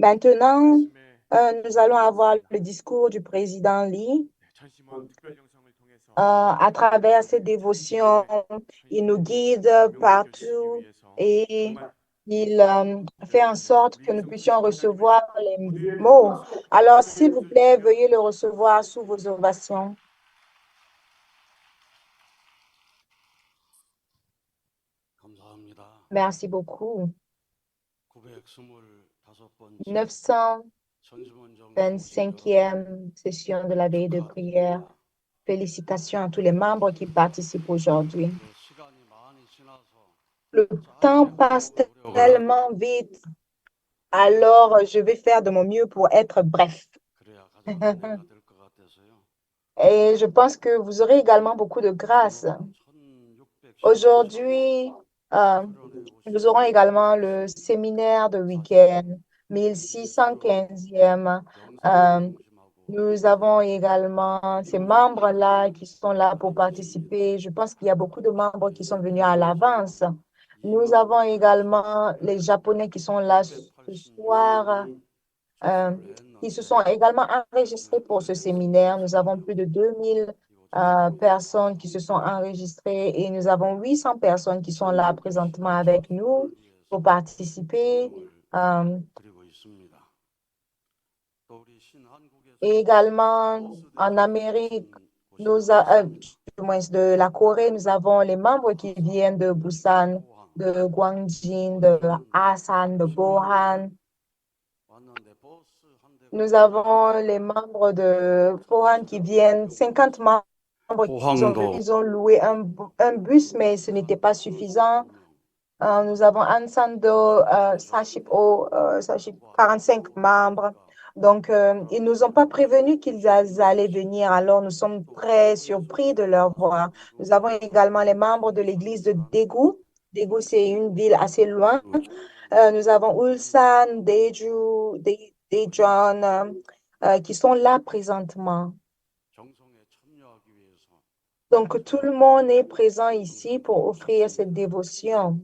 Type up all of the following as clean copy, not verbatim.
Maintenant, nous allons avoir le discours du président Lee. À travers ses dévotions, il nous guide partout et il fait en sorte que nous puissions recevoir les mots. Alors, s'il vous plaît, veuillez le recevoir sous vos ovations. Merci beaucoup. 925e session de la veille de prière. Félicitations à tous les membres qui participent aujourd'hui. Le temps passe tellement vite, alors je vais faire de mon mieux pour être bref. Et je pense que vous aurez également beaucoup de grâce. Aujourd'hui, euh, nous aurons également le séminaire de week-end, 1615e. Euh, Nous avons également ces membres-là qui sont là pour participer. Je pense qu'il y a beaucoup de membres qui sont venus à l'avance. Nous avons également les Japonais qui sont là ce soir, euh, qui se sont également enregistrés pour ce séminaire. Nous avons plus de 2000 personnes qui se sont enregistrées et nous avons 800 personnes qui sont là présentement avec nous pour participer. Euh, Et également, en Amérique, du moins de la Corée, nous avons les membres qui viennent de Busan, de Gwangjin, de Asan, de Bohan. Nous avons les membres de Bohan qui viennent, 50 membres. 포항도 Ils ont loué un bus, mais ce n'était pas suffisant. Nous avons Ansando, Saship-O, Saship, 45 membres. Donc, ils ne nous ont pas prévenus qu'ils allaient venir. Alors, nous sommes très surpris de leur voir. Nous avons également les membres de l'église de Daegu. Daegu, c'est une ville assez loin. Nous avons Ulsan, Daeju, Daejeon, qui sont là présentement. 정성에 참여하기 위해서 Donc, tout le monde est présent ici pour offrir cette dévotion.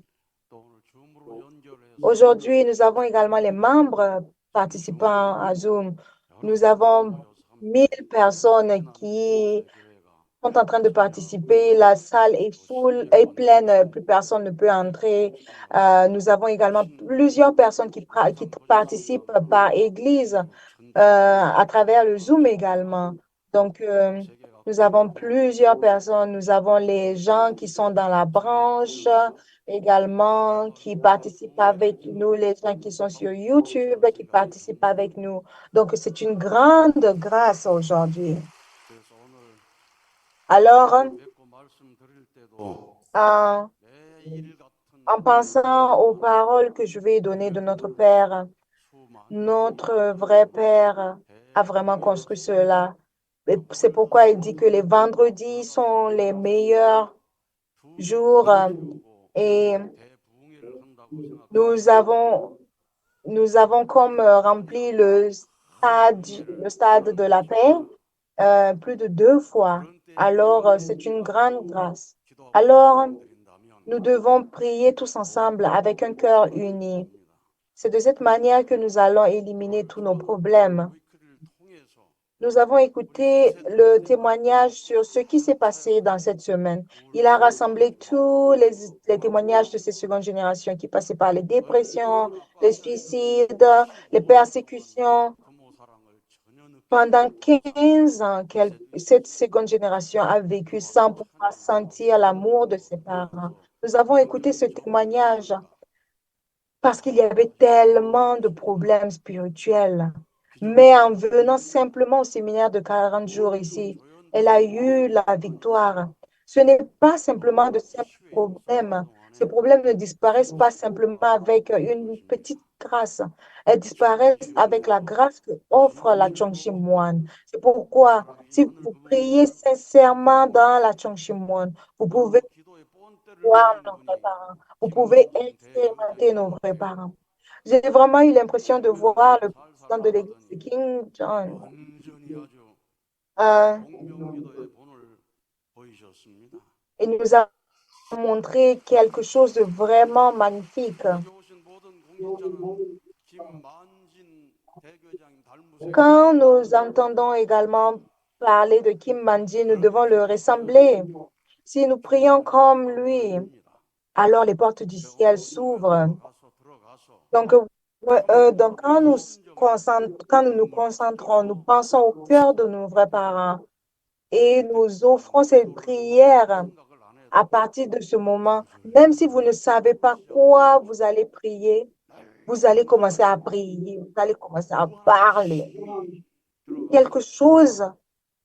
또 오늘 줌으로 연결해서 Aujourd'hui, nous avons également les membres participants à Zoom. Nous avons 1000 personnes qui sont en train de participer. La salle est full, est pleine, plus personne ne peut entrer. Nous avons également plusieurs personnes qui participent par église à travers le Zoom également. Donc, nous avons plusieurs personnes. Nous avons les gens qui sont dans la branche également, qui participent avec nous, les gens qui sont sur YouTube, qui participent avec nous. Donc, c'est une grande grâce aujourd'hui. 그래서 오늘 Alors, 뵙고 말씀드릴 때도 en, 매일 같은 en pensant aux paroles que je vais donner de notre Père, 수많은 notre vrai Père a vraiment construit cela. Et c'est pourquoi il dit que les vendredis sont les meilleurs jours et 대부흥회를 한다고 nous 생각합니다. avons, nous avons comme rempli le stade de la paix plus de 2 fois. 그런 Alors, 때에 c'est une grande grâce. 기도하고 Alors, 드린다면 nous devons prier tous ensemble avec un cœur uni. C'est de cette manière que nous allons éliminer tous nos problèmes. 위크리를 통해서 Nous avons écouté le témoignage sur ce qui s'est passé dans cette semaine. Il a rassemblé tous les témoignages de ces secondes générations qui passaient par les dépressions, les suicides, les persécutions. 부모 사랑을 전혀 느끼지 Pendant 못하고 15 ans, cette seconde génération a vécu sans pouvoir sentir l'amour de ses parents. Nous avons écouté ce témoignage parce qu'il y avait tellement de problèmes spirituels. Mais en venant simplement au séminaire de 40 jours ici, elle a eu la victoire. Ce n'est pas simplement de simples problèmes. Ces problèmes ne disparaissent pas simplement avec une petite grâce. Elles disparaissent avec la grâce que offre la Chongshimwan. C'est pourquoi, si vous priez sincèrement dans la Chongshimwan, vous pouvez 기도의 본때를 voir 보는 nos 분이 vrais parents. Vous pouvez 김광진 expérimenter nos vrais 대변인이십니다. parents. J'ai vraiment eu l'impression de voir le 잘 président de l'église 살아가더니 King John. 완전히 아주 Euh, 공명기도의 본을 보이셨습니다. il nous a montré quelque chose de vraiment magnifique. 이곳에 오신 모든 공직자는 김만진 대교회장님 닮으세요. Quand nous entendons également parler de Kim Manji, nous devons le ressembler. Si nous prions comme lui, 열립니다. alors les portes du 저 ciel 어두운 곳에 s'ouvrent. 들어가서 Donc, donc quand nous nous concentrons, nous pensons au cœur de nos vrais parents et nous offrons cette prière 생각을 안 à 해도 partir de ce moment. Même si vous 구슬구슬 ne savez pas quoi vous allez prier, vous allez commencer à prier, vous allez commencer à 무한한 parler. 힘이 들어가서 Quelque chose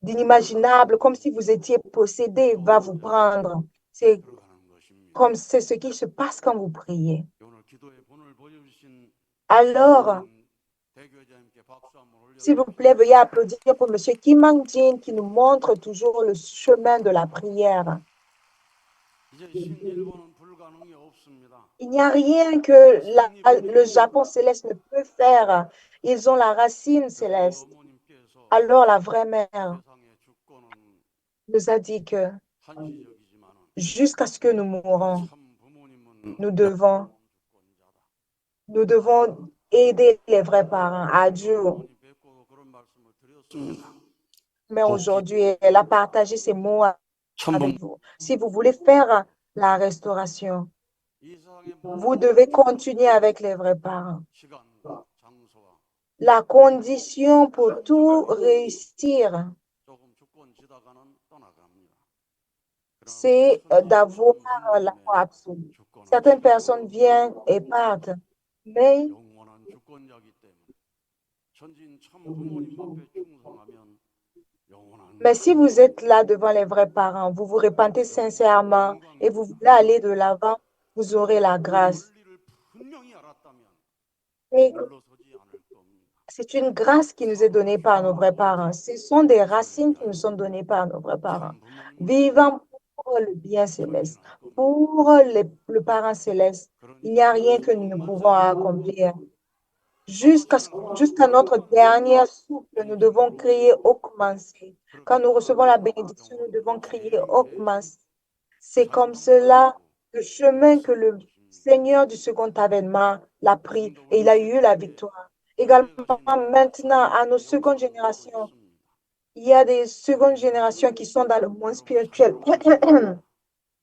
d'inimaginable, comme si vous étiez possédé, va vous prendre. C'est 들어가는 것입니다. comme c'est ce qui se passe quand vous priez. 오늘 기도의 본을 보여주신 Alors, 김만진 대교회장님께 박수 한번 s'il vous plaît, 올려드립시다. veuillez applaudir pour Monsieur Kim Mang-jin qui nous montre toujours le chemin de la prière. 이제 신일본은 불가능이 없습니다. Il n'y a rien que le 성리부님이 Japon céleste ne peut faire. Ils ont la racine 그 céleste. 어머님께서 Alors la vraie mère 세상의 주권은 nous a dit que 한시적이지만은 jusqu'à ce que nous mourons, 참 부모님은 nous devons, 주권자다. nous devons aider les vrais parents. Adieu. 어머니 뵙고 그런 말씀을 드렸습니다. Mais 복귀 aujourd'hui, elle a partagé ces mots 천부모 avec vous. Si vous voulez faire la restauration, 이 세상의 vous 모든 devez continuer avec les vrais parents. 시간과 장소와 La condition pour tout réussir, 조금 주권지다가는 떠나갑니다. 그러나 우리 c'est 천지 d'avoir 주권 la 주님의 foi absolue. 주권은 Certaines 지키고 personnes viennent et partent, mais, 영원한 주권자이기 때문에 천지인 참 부모님 앞에 충성하면 영원한 mais si vous 주권자가 êtes là devant les vrais parents, vous vous repentez sincèrement et vous voulez 영광입니다. aller de l'avant, vous aurez la grâce. 원리를 분명히 알았다면 Et 물러서지 않을 겁니다. c'est une grâce qui nous est donnée par nos vrais parents. Ce sont des racines qui nous sont 살려야 données par nos vrais parents. 참 부모님을 위해 Vivant pour le bien céleste, 전진할 겁니다. pour le parent céleste, il n'y a rien que nous ne pouvons accomplir. Jusqu'à notre dernier souffle, nous devons crier au commencer. Quand nous recevons la bénédiction, nous devons crier au commencer. C'est comme cela le chemin que le Seigneur du second avènement l'a pris et il a eu la victoire. Également, maintenant, à nos secondes générations, il y a des secondes générations qui sont dans le monde spirituel, qui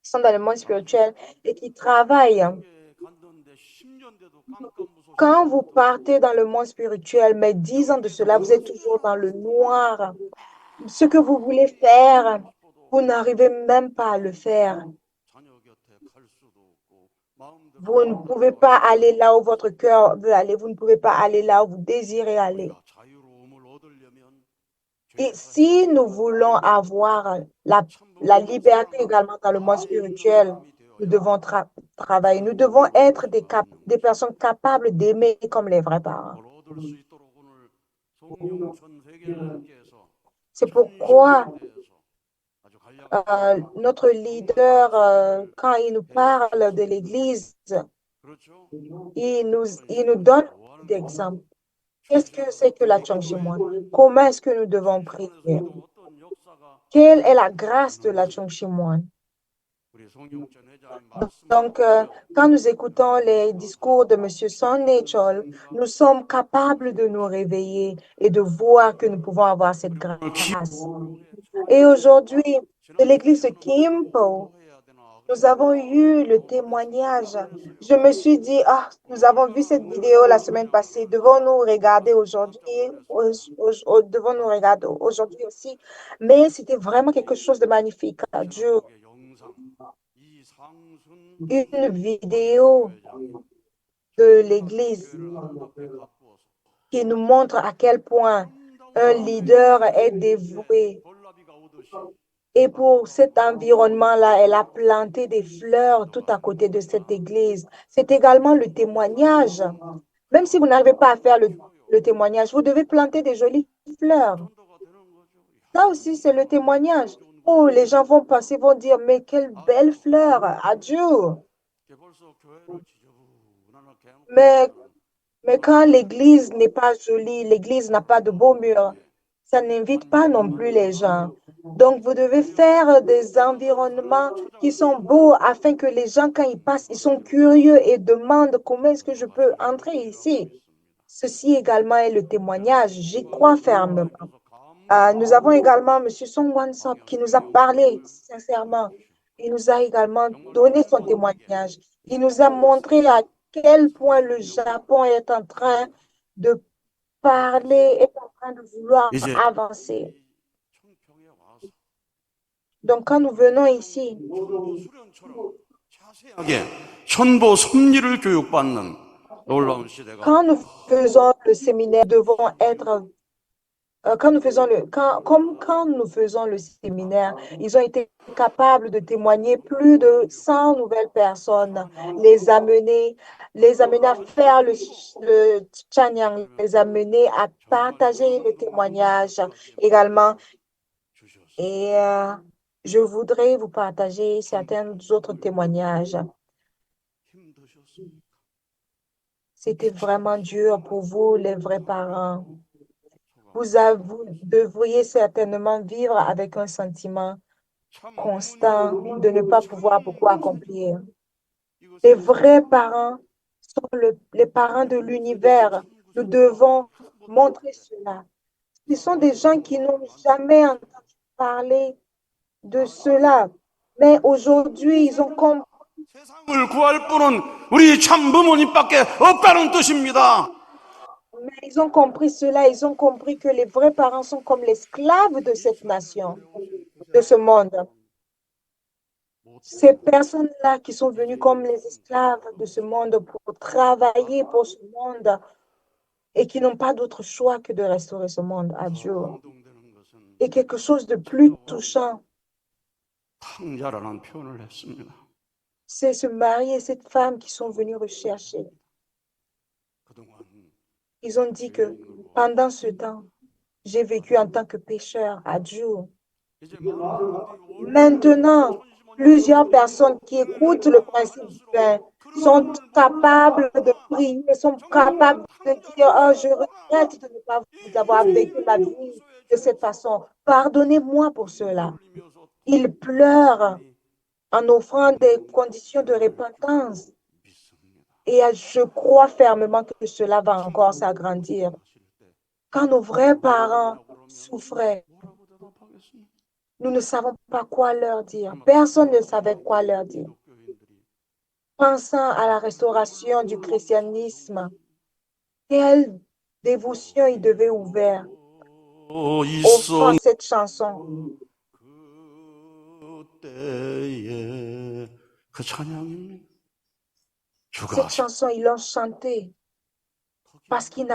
sont dans le monde spirituel et qui travaillent. Quand vous partez dans le monde spirituel, mais 10 ans de cela, vous êtes toujours dans le noir. Ce que vous voulez faire, vous n'arrivez même pas à le faire. Vous ne pouvez pas aller là où votre cœur veut aller. Vous ne pouvez pas aller là où vous désirez aller. Et si nous voulons avoir la liberté également dans le monde spirituel, nous devons travailler. Nous devons être des personnes capables d'aimer comme les vrais parents. C'est pourquoi notre leader, quand il nous parle de l'Église, il nous donne d'exemples. Qu'est-ce que c'est que la Chongshimon? Comment est-ce que nous devons prier? Quelle est la grâce de la Chongshimon? Donc, quand nous écoutons les discours de M. Son Chol, nous sommes capables de nous réveiller et de voir que nous pouvons avoir cette grâce. Et aujourd'hui, de l'église de Kimpo, nous avons eu le témoignage. Je me suis dit, ah, nous avons vu cette vidéo la semaine passée. Devons-nous regarder aujourd'hui? Devons-nous regarder aujourd'hui aussi? Mais c'était vraiment quelque chose de magnifique. Dieu, une vidéo de l'église qui nous montre à quel point un leader est dévoué. Et pour cet environnement-là, elle a planté des fleurs tout à côté de cette église. C'est également le témoignage. Même si vous n'arrivez pas à faire le témoignage, vous devez planter des jolies fleurs. Ça aussi, c'est le témoignage. Oh, les gens vont passer, vont dire, mais quelle belle fleur, adieu. Mais, mais quand l'église n'est pas jolie, l'église n'a pas de beaux murs, ça n'invite pas non plus les gens. Donc, vous devez faire des environnements qui sont beaux afin que les gens, quand ils passent, ils sont curieux et demandent comment est-ce que je peux entrer ici. Ceci également est le témoignage. J'y crois fermement. 인도하여줘서 Nous avons 감사합니다. également M. Song Wan-sop qui nous a 방연의 parlé 영광을 sincèrement. 받으십시오. Il nous a également 정말 donné 우리 son 모두에게 témoignage. Il nous a montré 참으로 à quel point le 생명을 Japon est en train de 주옵소서. parler, est en train de vouloir 이제 avancer. 이 청평에 와서 Donc, quand nous venons ici, 천보 수련처럼 자세하게 천보 섭리를 교육받는 놀라운 시대가 quand nous faisons le séminaire, nous devons être quand nous faisons quand nous faisons le séminaire, ils ont été capables de témoigner plus de 100 nouvelles personnes, les amener à faire le Chanyang, les amener à partager le témoignage également. 주셨습니다. Et je voudrais vous partager certains autres témoignages. 힘드셨습니까? C'était vraiment dur pour vous, les vrais parents. 소감. Vous devriez certainement vivre avec un sentiment 참 constant 부모님은 de ne pas pouvoir 참 beaucoup accomplir. 이것을 Les vrais parents sont les parents de l'univers. Nous devons montrer cela. Ce sont des gens qui n'ont jamais entendu parler de cela. Mais aujourd'hui, ils ont compris. 세상을 구할 분은 우리 참 부모님밖에 없다는 뜻입니다. Mais ils ont compris cela, ils ont compris que les vrais parents sont comme l'esclave de cette nation, de ce monde. Ces personnes-là qui sont venues comme les esclaves de ce monde pour travailler pour ce monde et qui n'ont pas d'autre choix que de restaurer ce monde à Dieu. 감동되는 것은 Et quelque chose de plus touchant, 탕자라는 표현을 했습니다. c'est ce mari et cette femme qui sont venus rechercher. 그동안 Ils ont dit que pendant ce temps, j'ai vécu en tant que pécheur à Dieu. 이제 많은 분들이 Maintenant, plusieurs personnes qui écoutent le principe divin sont capables de prier, sont capables de dire, oh, je regrette de ne pas vous avoir vécu ma vie de cette façon. Pardonnez-moi pour cela. Ils pleurent en offrant des conditions de repentance. Et je crois fermement que cela va encore s'agrandir. Quand nos vrais parents souffraient, nous ne savons pas quoi leur dire. Personne ne savait quoi leur dire. Pensant à la restauration du christianisme, quelle dévotion ils devaient ouvrir, offrant cette chanson. 그때의 그 찬양입니다. Cette chanson, ils l'ont chantée parce qu'ils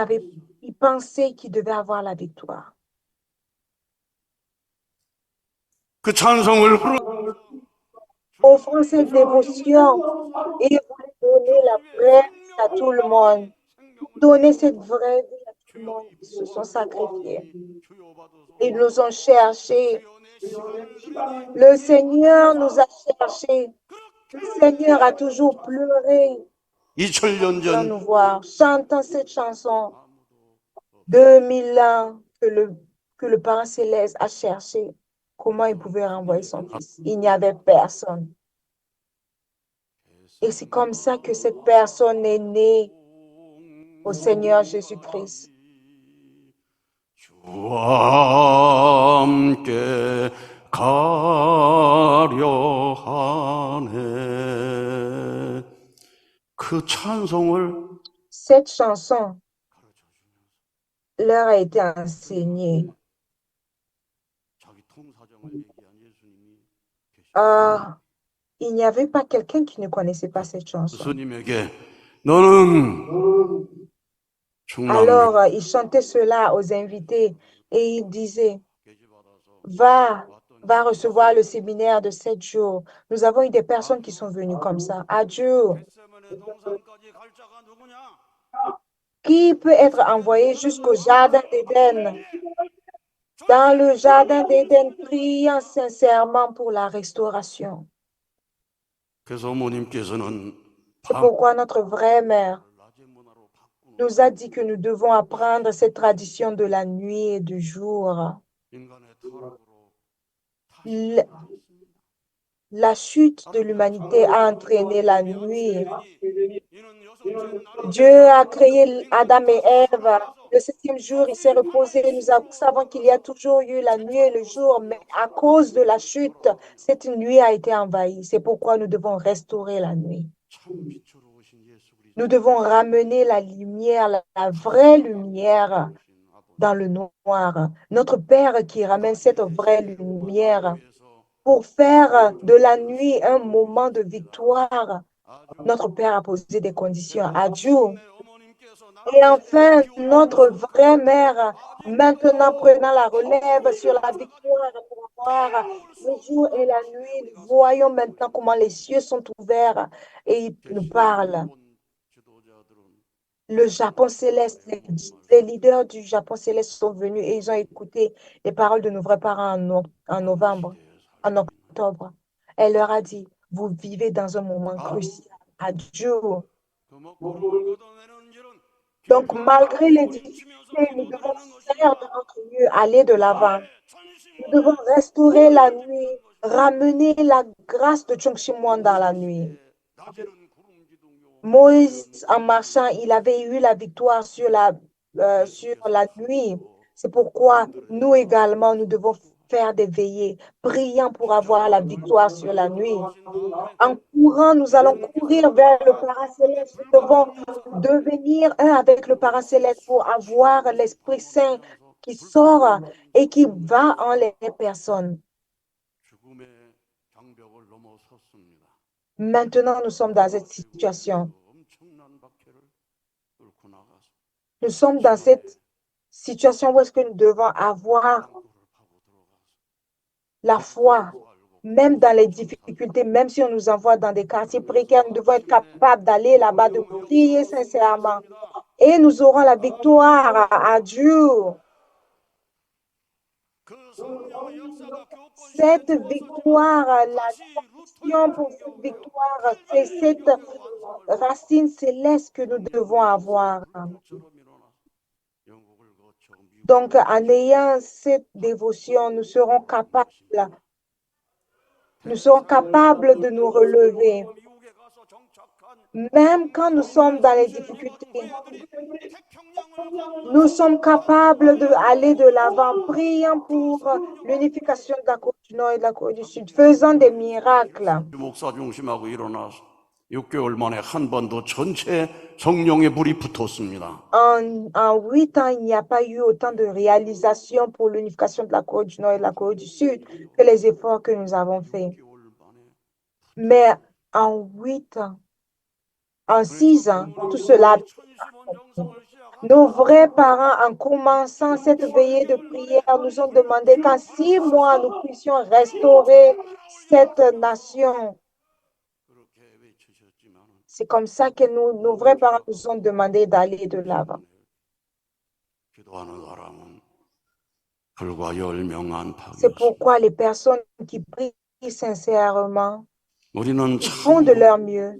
pensaient qu'ils devaient avoir la victoire. 그 찬송을 Offrant cette dévotion et voulaient donner la vraie vie à tout le monde. Donner cette vraie vie à tout le monde. Ils se sont sacrifiés. Ils nous ont cherchés. Le Seigneur nous a cherchés. Le Seigneur a toujours pleuré 2000년 dans 전 nous voir, chantant cette chanson. 2000 ans que le Père Céleste a cherché. Comment il pouvait renvoyer son fils? Il n'y avait personne. Et c'est comme ça que cette personne est née au Seigneur Jésus-Christ. 주와 함께 가려 하네. 그 찬송을 Cette chanson leur a été enseignée. 자기 통사정을 얘기한 예수님이 Il n'y avait pas quelqu'un qui ne connaissait pas cette chanson. 예수님에게 너는 충남 Alors, il chantait cela aux invités et il disait, va recevoir le séminaire de 7 jours. Nous avons eu des personnes qui sont venues comme ça. Adieu. 겟세마네 동산까지 갈 자가 누구냐? Qui peut être envoyé jusqu'au jardin d'Éden? Dans le jardin d'Éden, priant sincèrement pour la restauration. 그래서 어머님께서는 C'est pourquoi notre vraie mère 낮의 문화로 바꾸는 nous a dit que nous devons apprendre cette tradition de la nuit et du jour. 인간의 타락으로 Le- La chute de l'humanité a entraîné la nuit. 이는 Dieu a créé Adam et Ève. Le septième jour, il s'est reposé. Savons qu'il y a toujours eu la nuit et le jour, mais à cause de la chute, cette nuit a été envahie. C'est pourquoi nous devons restaurer la nuit. 참 빛으로 오신 예수 Nous 그리스도 devons ramener la lumière, la vraie lumière 오신 아버지 dans le noir. Notre Père qui ramène cette vraie lumière 위해서 pour faire de la nuit un moment de victoire. 아주 Notre Père a posé des conditions à Dieu. 참내 어머님께서 Et 나를 enfin, notre 기억하셔서 vraie mère, maintenant 아직도 prenant la relève 어둠을 sur la 가르쳐가지고 victoire pour voir 태울 수 le jour 없는 et la 아버지의 nuit, 우리 nous 가슴 voyons 아픈 maintenant 것입니다. comment les cieux sont ouverts et ils nous parlent. 일본 지도자들은 Le Japon céleste, 하나님 les 말씀을 leaders du Japon céleste sont venus et ils ont écouté les paroles de nos vrais parents en 어느 novembre, 시대에 en 살고 있는 octobre. Elle leur a dit, vous vivez dans un moment 나도 crucial. Adieu. 그 먹구름을 걷어내는 길은 Donc, 길가에 malgré les 몸부림치면서 difficultés, nous devons 기도드리는 faire de 것입니다. notre mieux, aller de l'avant. 나의 Nous devons 전심원에 restaurer la 불을 nuit, 지피는 것입니다. ramener la grâce de Chongshimon dans la nuit. 모세시대에 낮에는 구름 기둥요 밤에는 Moïse, en 불 marchant, il 기둥이었습니다. avait eu la victoire sur 예수께서 la nuit. 가셔서 C'est pourquoi 그들의 nous également, nous 생각을 devons faire des veillées, priant pour avoir la 십자가를 victoire 걸고 sur la 하늘로 nuit. 올라가신 다음에 En courant, nous allons 예수님께서 courir vers le 나와 Parent 하나님의 céleste. Nous devons 불같은 영성으로 devenir un avec le Parent céleste pour avoir 지옥에서 l'Esprit Saint 방언하면서 qui sort 불꽃으로 et qui 인도하는 va en 것입니다. les personnes. 죽음의 장벽을 넘어섰습니다. Maintenant, nous sommes dans cette 그리고 situation. 그 엄청난 박해를 뚫고 나가서 Nous sommes dans 지옥의 cette situation où est-ce que nous devons avoir 땅굴을 파고 들어가서 la foi, 죽고 살고 même dans les 부활하신 difficultés, 살아계신 même si on nous envoie dans des quartiers précaires, nous 그러면서 devons être 시온의 capables d'aller là-bas, de 놀라운 prier 역사로 sincèrement. 승리하였습니다. Et nous aurons la victoire 할렐루야. à Dieu. 그 성령의 역사가 교권 시대 Cette 주어졌지만 victoire, la 다시 루터의 condition pour cette 종교개혁, victoire, c'est 칼빈의 cette 종교개혁 완성을 racine céleste que nous devons 성령의 역사가 avoir. 불꽃처럼 일어나서 영국을 거쳐 Donc, 미국을 en 거쳐 ayant cette dévotion, nous serons capables de nous relever. 미국에 가서 정착한 Même quand nous sommes dans les difficultés, 후예들이 태평양을 nous 건너서 sommes capables d'aller de l'avant, priant 그 pour 성령을 l'unification de la Corée du Nord et de la Corée du Sud, faisant des miracles. 목사 중심하고 일어나서 6개월 만에 한 번도 전체 성령의 불이 붙었습니다. En 8 ans, il n'y a pas eu autant de réalisations pour l'unification de la Corée du Nord et de la Corée du Sud que les efforts que nous avons faits. 6개월 만에 Mais en 8 ans, en 6 ans, tout cela, 우리 천시몬 정성을 nos 시작하면서 vrais parents, en commençant cette veillée de prière, nous ont demandé qu'en 6 mois, nous puissions restaurer cette nation. 그렇게 외치셨지만 C'est comme ça que nos vrais parents nous ont demandé d'aller de l'avant. 기도하는 사람은 불과 10명 C'est 안팎이었습니다. pourquoi les personnes qui prient sincèrement, 우리는 ils font de leur mieux.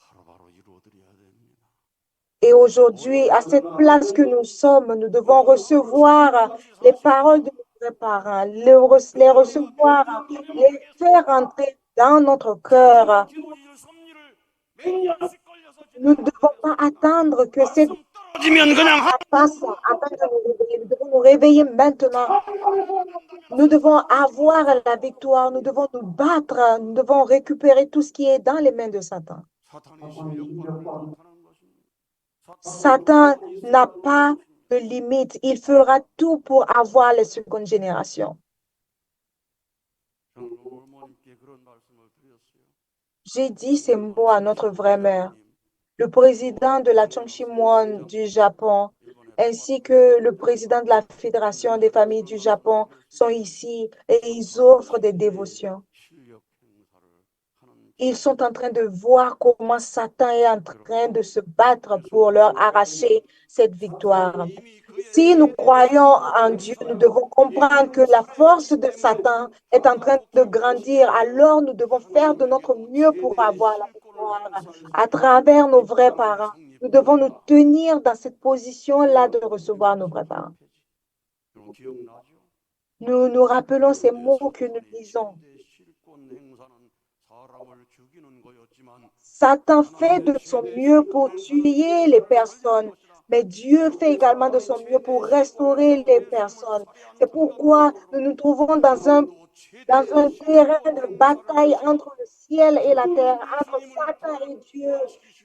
바로바로 이루어드려야 됩니다. Et aujourd'hui, à cette place que nous sommes, nous devons recevoir les paroles de nos vrais parents, les recevoir, les faire entrer dans notre cœur. Nous ne devons pas attendre que cette 떨어지면 그냥 passe, attendre de nous réveiller. Nous devons nous réveiller maintenant. Nous devons avoir la victoire. Nous devons nous battre. Nous devons récupérer tout ce qui est dans les mains de Satan. 사탄이 실력발휘를 못하는 것입니다. Satan n'a pas de limite. Il fera tout pour avoir les secondes générations. 저는 어머님께 그런 말씀을 드렸어요. J'ai dit ces mots à notre vraie mère, le président de la Chongshimon du Japon, ainsi que le président de la Fédération des familles du Japon sont ici et ils offrent des dévotions. 실력 행사를 하는 Ils sont en train de voir comment Satan est en train de se battre pour leur arracher cette victoire. 이미 그의 Si nous croyons en Dieu, nous devons comprendre que la force de Satan est en train de grandir. Alors, nous devons faire de notre mieux pour avoir la victoire. À travers nos vrais parents, nous devons nous tenir dans cette position-là de recevoir nos vrais parents. 여러분 기억나죠? Nous nous rappelons ces mots que nous lisons. 실권 행사는 사람을 죽이는 Satan fait de son mieux pour tuer les personnes, mais Dieu fait également de son mieux pour restaurer les personnes. C'est pourquoi nous nous trouvons dans un terrain de bataille entre le ciel et la terre, entre Satan et Dieu.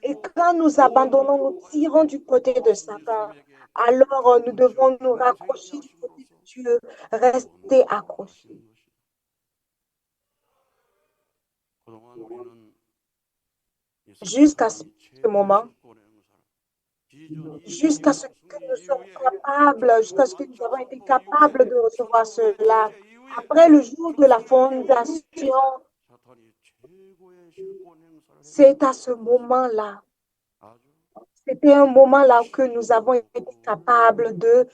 Et quand nous abandonnons, nous tirons du côté de Satan. Alors nous devons nous raccrocher du côté de Dieu, rester accrochés jusqu'à ce moment, jusqu'à ce que nous sommes capables, jusqu'à ce que nous avons été capables de recevoir cela. Après le jour de la fondation, c'est à ce moment-là, c'était un moment là que nous avons été capables de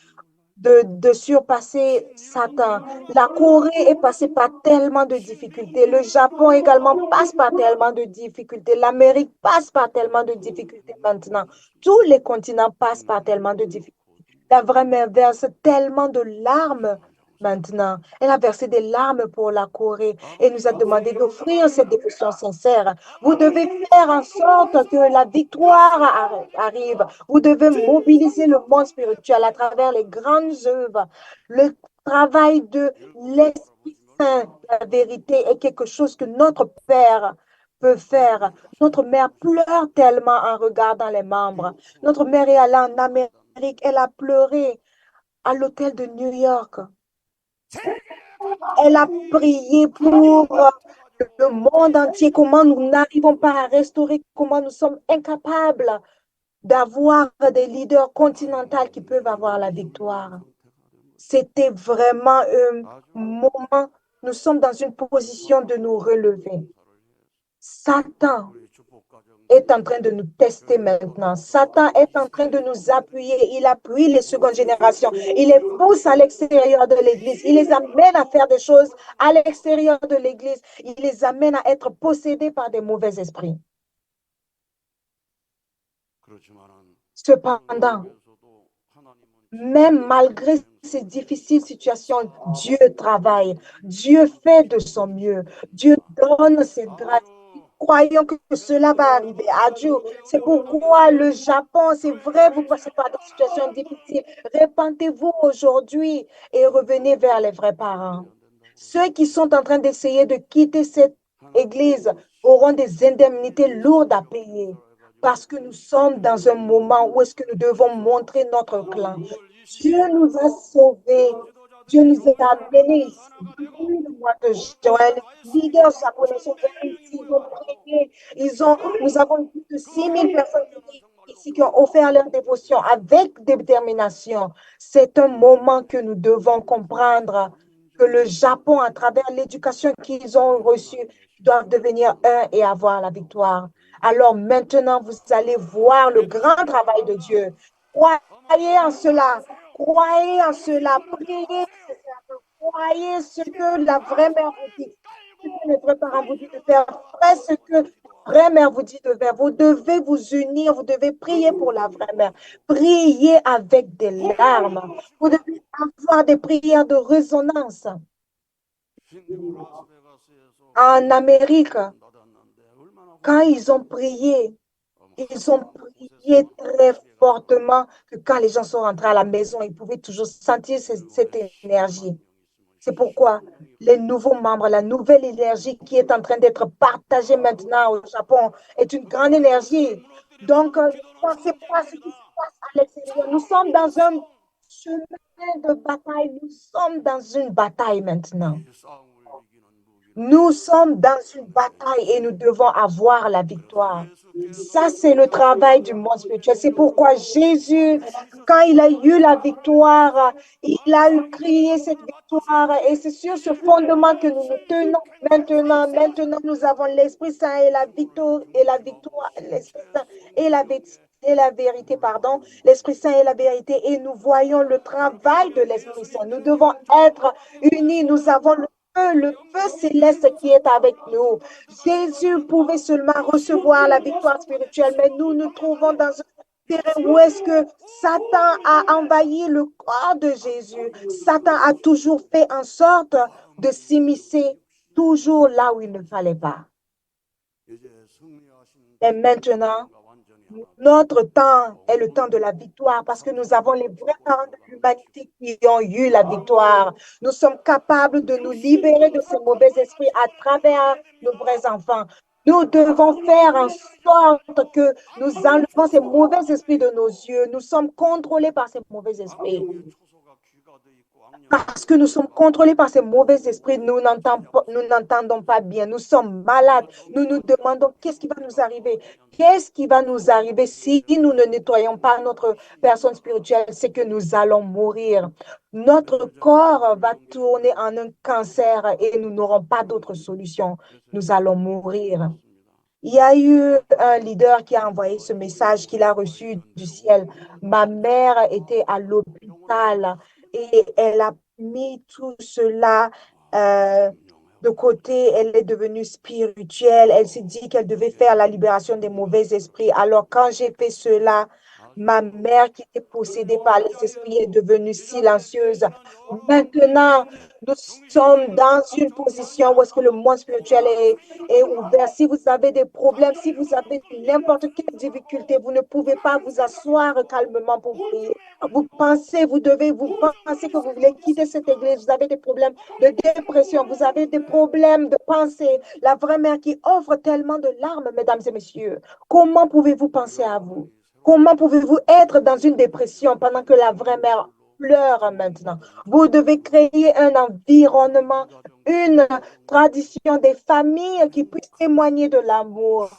surpasser Satan. La Corée est passée par tellement de difficultés. Le Japon également passe par tellement de difficultés. L'Amérique passe par tellement de difficultés maintenant. Tous les continents passent par tellement de difficultés. La vraie mère verse tellement de larmes maintenant. Elle a versé des larmes pour la Corée et nous a demandé d'offrir cette dévotion sincère. Vous devez faire en sorte que la victoire arrive. Vous devez mobiliser le monde spirituel à travers les grandes œuvres. Le travail de l'Esprit Saint, la vérité, est quelque chose que notre Père peut faire. Notre mère pleure tellement en regardant les membres. Notre mère est allée en Amérique. Elle a pleuré à l'hôtel de New York. Elle a prié pour le monde entier, comment nous n'arrivons pas à restaurer, comment nous sommes incapables d'avoir des leaders continentaux qui peuvent avoir la victoire. C'était vraiment un moment, nous sommes dans une position de nous relever. Satan est en train de nous tester maintenant. Satan est en train de nous appuyer. Il appuie les secondes générations. Il les pousse à l'extérieur de l'Église. Il les amène à faire des choses à l'extérieur de l'Église. Il les amène à être possédés par des mauvais esprits. Cependant, même malgré ces difficiles situations, Dieu travaille. Dieu fait de son mieux. Dieu donne cette grâce. Croyons que cela va arriver. Adieu. C'est pourquoi le Japon, c'est vrai, vous passez par des situations difficiles. Répentez-vous aujourd'hui et revenez vers les vrais parents. Ceux qui sont en train d'essayer de quitter cette église auront des indemnités lourdes à payer parce que nous sommes dans un moment où est-ce que nous devons montrer notre clan. Dieu nous a sauvés. Dieu nous a amenés ici. Depuis le mois de juin, les leaders japonais sont venus ici, ils ont prié. Nous avons plus de 6 000 personnes ici qui ont offert leur dévotion avec détermination. C'est un moment que nous devons comprendre que le Japon, à travers l'éducation qu'ils ont reçue, doivent devenir un et avoir la victoire. Alors maintenant, vous allez voir le grand travail de Dieu. Croyez en cela. Croyez en cela. Priez. Croyez ce que la vraie mère vous dit. Ce que les vrais parents vous disent de faire. Faites ce que la vraie mère vous dit de faire. Vous devez vous unir. Vous devez prier pour la vraie mère. Priez avec des larmes. Vous devez avoir des prières de résonance. En Amérique, quand ils ont prié très fortement que quand les gens sont rentrés à la maison, ils pouvaient toujours sentir cette énergie. C'est pourquoi les nouveaux membres, la nouvelle énergie qui est en train d'être partagée maintenant au Japon est une grande énergie. Donc, ne pensez pas à ce qui se passe à l'extérieur. Nous sommes dans un chemin de bataille. Nous sommes dans une bataille maintenant. Nous sommes dans une bataille et nous devons avoir la victoire. Ça, c'est le travail du monde spirituel. C'est pourquoi Jésus, quand il a eu la victoire, il a eu crié cette victoire. Et c'est sur ce fondement que nous nous tenons maintenant. Maintenant, nous avons l'Esprit Saint et la victoire, l'Esprit Saint et la vérité, pardon, l'Esprit Saint et la vérité. Et nous voyons le travail de l'Esprit Saint. Nous devons être unis. Nous avons le feu céleste qui est avec nous. Jésus pouvait seulement recevoir la victoire spirituelle, mais nous nous trouvons dans un terrain où est-ce que Satan a envahi le corps de Jésus. Satan a toujours fait en sorte de s'immiscer toujours là où il ne fallait pas. Et maintenant, notre temps est le temps de la victoire parce que nous avons les vrais parents de l'humanité qui ont eu la victoire. Nous sommes capables de nous libérer de ces mauvais esprits à travers nos vrais enfants. Nous devons faire en sorte que nous enlevons ces mauvais esprits de nos yeux. Nous sommes contrôlés par ces mauvais esprits. Parce que nous sommes contrôlés par ces mauvais esprits, nous n'entendons pas bien, nous sommes malades, nous nous demandons qu'est-ce qui va nous arriver. Qu'est-ce qui va nous arriver si nous ne nettoyons pas notre personne spirituelle? C'est que nous allons mourir. Notre corps va tourner en un cancer et nous n'aurons pas d'autre solution. Nous allons mourir. Il y a eu un leader qui a envoyé ce message qu'il a reçu du ciel. Ma mère était à l'hôpital et elle a mis tout cela de côté. Elle est devenue spirituelle. Elle s'est dit qu'elle devait faire la libération des mauvais esprits. Alors, quand j'ai fait cela, ma mère qui était possédée par les esprits est devenue silencieuse. Maintenant, nous sommes dans une position où est-ce que le monde spirituel est ouvert. Si vous avez des problèmes, si vous avez n'importe quelle difficulté, vous ne pouvez pas vous asseoir calmement pour prier. Vous pensez que vous voulez quitter cette église, vous avez des problèmes de dépression, vous avez des problèmes de pensée. La vraie mère qui offre tellement de larmes, mesdames et messieurs. Comment pouvez-vous penser à vous? Comment pouvez-vous être dans une dépression pendant que la vraie mère pleure maintenant? Vous devez créer un environnement, une tradition des familles qui puissent témoigner de l'amour.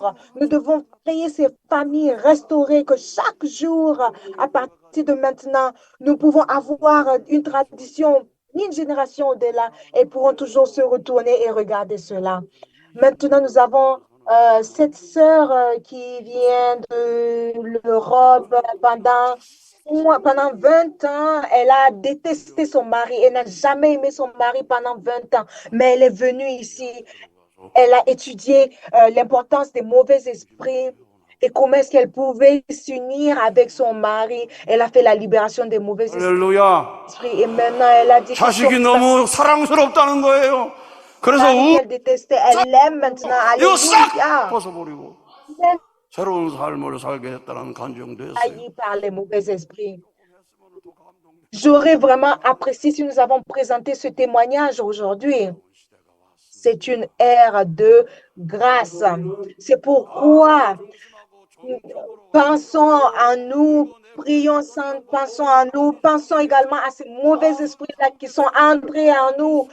Nous devons créer ces familles restaurées que chaque jour, à partir de maintenant, nous pouvons avoir une tradition, une génération au-delà et pourront toujours se retourner et regarder cela. Maintenant, nous avons cette sœur qui vient de l'Europe pendant 20 ans, elle a détesté son mari. Elle n'a jamais aimé son mari pendant 20 ans. Mais elle est venue ici. Elle a étudié l'importance des mauvais esprits et comment est-ce qu'elle pouvait s'unir avec son mari. Elle a fait la libération des mauvais 할렐루야. esprits. Et maintenant, elle a dit que son 자식이 너무 사랑스럽다는 거예요. 그래서 mari qu'elle détestait, elle l'aime maintenant. 이거 싹 Alléluia. 벗어버리고 새로운 삶을 살게 했다는 간증도 했어요. Haï par les mauvais esprits. J'aurais vraiment apprécié si nous avons présenté ce témoignage aujourd'hui. C'est une ère de grâce. C'est pourquoi pensons en nous, prions sans, pensons en nous, pensons également à ces mauvais esprits-là qui sont entrés en nous.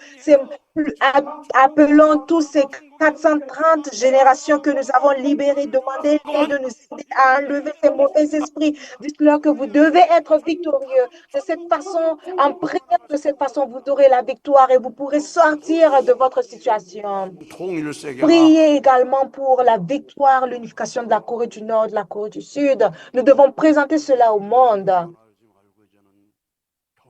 Appelons tous ces 430 générations que nous avons libérées, demandez-les de nous aider à enlever ces mauvais esprits. Dites-leur que vous devez être victorieux. De cette façon, en priant de cette façon, vous aurez la victoire et vous pourrez sortir de votre situation. Priez également pour la victoire, l'unification de la Corée du Nord, de la Corée du Sud. Nous devons présenter cela au monde.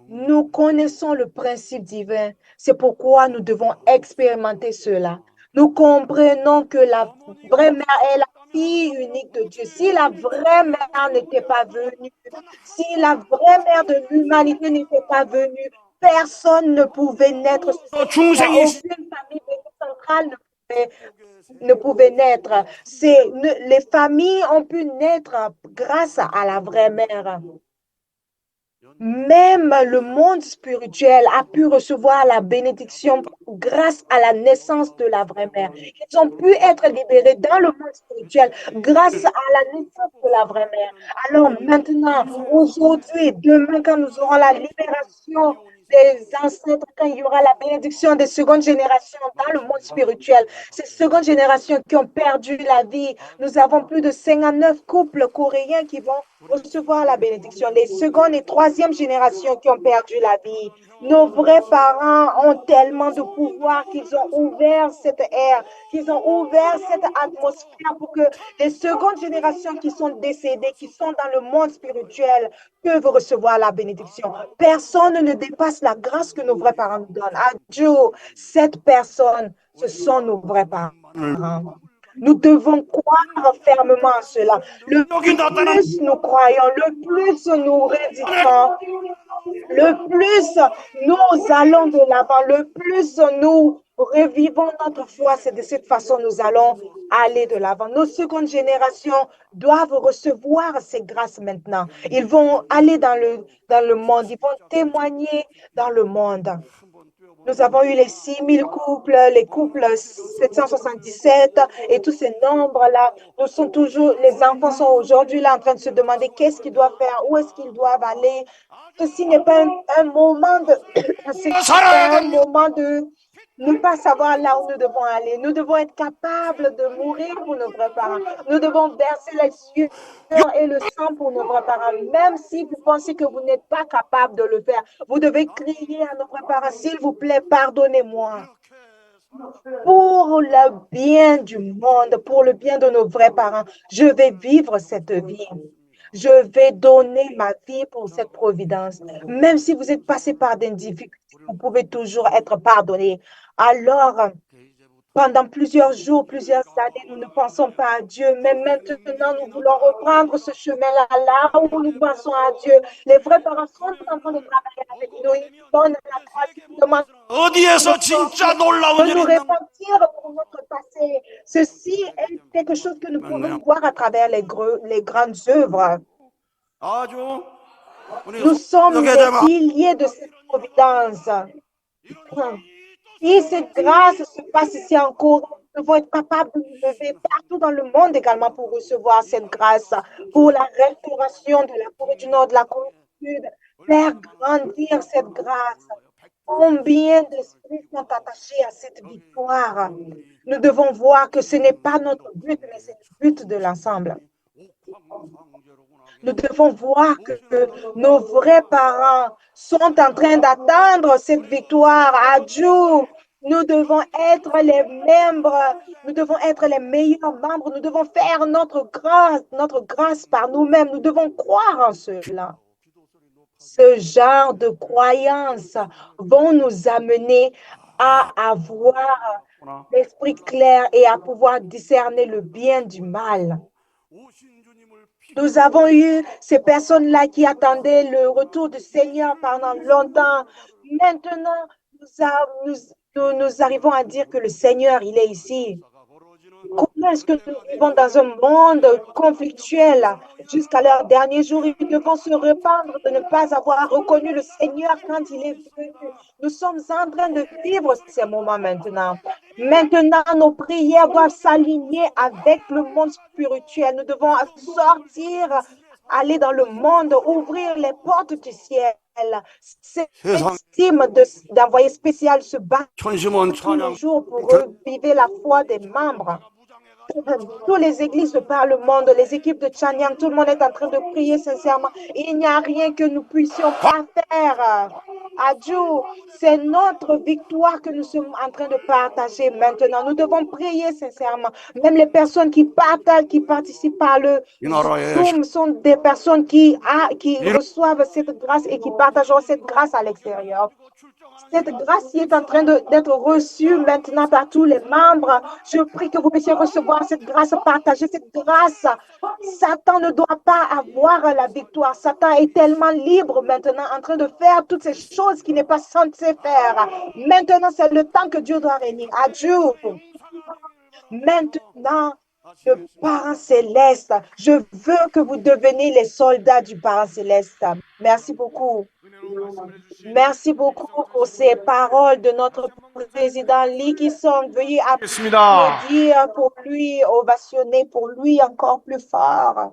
Nous connaissons le principe divin. C'est pourquoi nous devons expérimenter cela. Nous comprenons que la vraie mère est la fille unique de Dieu. Si la vraie mère n'était pas venue, si la vraie mère de l'humanité n'était pas venue, personne ne pouvait naître. Aucune famille centrale ne pouvait naître. Les familles ont pu naître grâce à la vraie mère. Même le monde spirituel a pu recevoir la bénédiction grâce à la naissance de la vraie mère. Ils ont pu être libérés dans le monde spirituel grâce à la naissance de la vraie mère. Alors maintenant, aujourd'hui, demain, quand nous aurons la libération des ancêtres, quand il y aura la bénédiction des secondes générations dans le monde spirituel, ces secondes générations qui ont perdu la vie, nous avons plus de 59 couples coréens qui vont recevoir la bénédiction. Les secondes et troisième générations qui ont perdu la vie. Nos vrais parents ont tellement de pouvoir qu'ils ont ouvert cette ère, qu'ils ont ouvert cette atmosphère pour que les secondes générations qui sont décédées, qui sont dans le monde spirituel, peuvent recevoir la bénédiction. Personne ne dépasse la grâce que nos vrais parents nous donnent. Adieu, cette personne, ce sont nos vrais parents. Nous devons croire fermement en cela. Le plus nous croyons, le plus nous résistons, le plus nous allons de l'avant, le plus nous Revivons notre foi, c'est de cette façon nous allons aller de l'avant. Nos secondes générations doivent recevoir ces grâces maintenant. Ils vont aller dans le monde, ils vont témoigner dans le monde. Nous avons eu les 6000 couples, les couples 777 et tous ces nombres-là. Nous sommes toujours, les enfants sont aujourd'hui là en train de se demander qu'est-ce qu'ils doivent faire, où est-ce qu'ils doivent aller. Ceci n'est pas un moment de, ceci n'est 살아야 pas un 됩니다. moment de ne pas savoir là où nous devons aller. Nous devons être capables de mourir pour nos vrais parents. Nous devons verser les sueur et le sang pour nos vrais parents. Même si vous pensez que vous n'êtes pas capable de le faire, vous devez crier à nos vrais parents, s'il vous plaît, pardonnez-moi. Pour le bien du monde, pour le bien de nos vrais parents, je vais vivre cette vie. Je vais donner ma vie pour cette providence. Même si vous êtes passé par des difficultés, vous pouvez toujours être pardonné. Alors, pendant plusieurs jours, plusieurs années, nous ne pensons pas à Dieu, mais maintenant, nous voulons reprendre ce chemin-là, là où nous pensons à Dieu. Les vrais parents sont en train de travailler avec nous. Ils nous donnent la grâce, ils nous demandent 어디에서 진짜 놀라운 de nous 일이 있나? repentir pour notre passé. Ceci est quelque chose que nous pouvons voir à travers les grandes œuvres. 아주 우리 Nous sommes les 속에서만 piliers de cette providence. Et cette grâce se passe ici en cours. Nous devons être capables de nous lever partout dans le monde également pour recevoir cette grâce, pour la restauration de la Corée du Nord, de la Corée du Sud, faire grandir cette grâce. Combien d'esprits sont attachés à cette victoire? Nous devons voir que ce n'est pas notre but, mais c'est le but de l'ensemble. Nous devons voir que nos vrais parents sont en train d'attendre cette victoire. Adieu. Nous devons être les membres, nous devons être les meilleurs membres, nous devons faire notre grâce par nous-mêmes, nous devons croire en cela. Ce genre de croyances vont nous amener à avoir l'esprit clair et à pouvoir discerner le bien du mal. Nous avons eu ces personnes-là qui attendaient le retour du Seigneur pendant longtemps. Maintenant, nous arrivons à dire que le Seigneur, il est ici. Comment est-ce que nous vivons dans un monde conflictuel jusqu'à leurs derniers jours? Ils devront se répandre de ne pas avoir reconnu le Seigneur quand il est venu. Nous sommes en train de vivre ces moments maintenant. Maintenant, nos prières doivent s'aligner avec le monde spirituel. Nous devons sortir, aller dans le monde, ouvrir les portes du ciel. Cette team d'envoyé spécial se bat 천심원 tous les 찬양 jours pour revivre la foi des membres. Toutes les églises de par le monde, les équipes de Chanyang, tout le monde est en train de prier sincèrement. Il n'y a rien que nous puissions pas faire. Adieu, c'est notre victoire que nous sommes en train de partager maintenant. Nous devons prier sincèrement. Même les personnes qui partagent, qui participent par le 이 나라의 Zoom sont des personnes qui reçoivent cette grâce et qui partageront cette grâce à l'extérieur. Cette grâce est en train d'être reçue maintenant par tous les membres. Je prie que vous puissiez recevoir cette grâce, partager cette grâce. Satan ne doit pas avoir la victoire. Satan est tellement libre maintenant en train de faire toutes ces choses qu'il n'est pas censé faire. Maintenant, c'est le temps que Dieu doit régner. Adieu. Maintenant, le Parent céleste, je veux que vous deveniez les soldats du Parent céleste. Merci beaucoup. Merci beaucoup pour ces paroles de notre président Lee Ki-song. Veuillez 하겠습니다. applaudir pour lui, ovationner pour lui encore plus fort.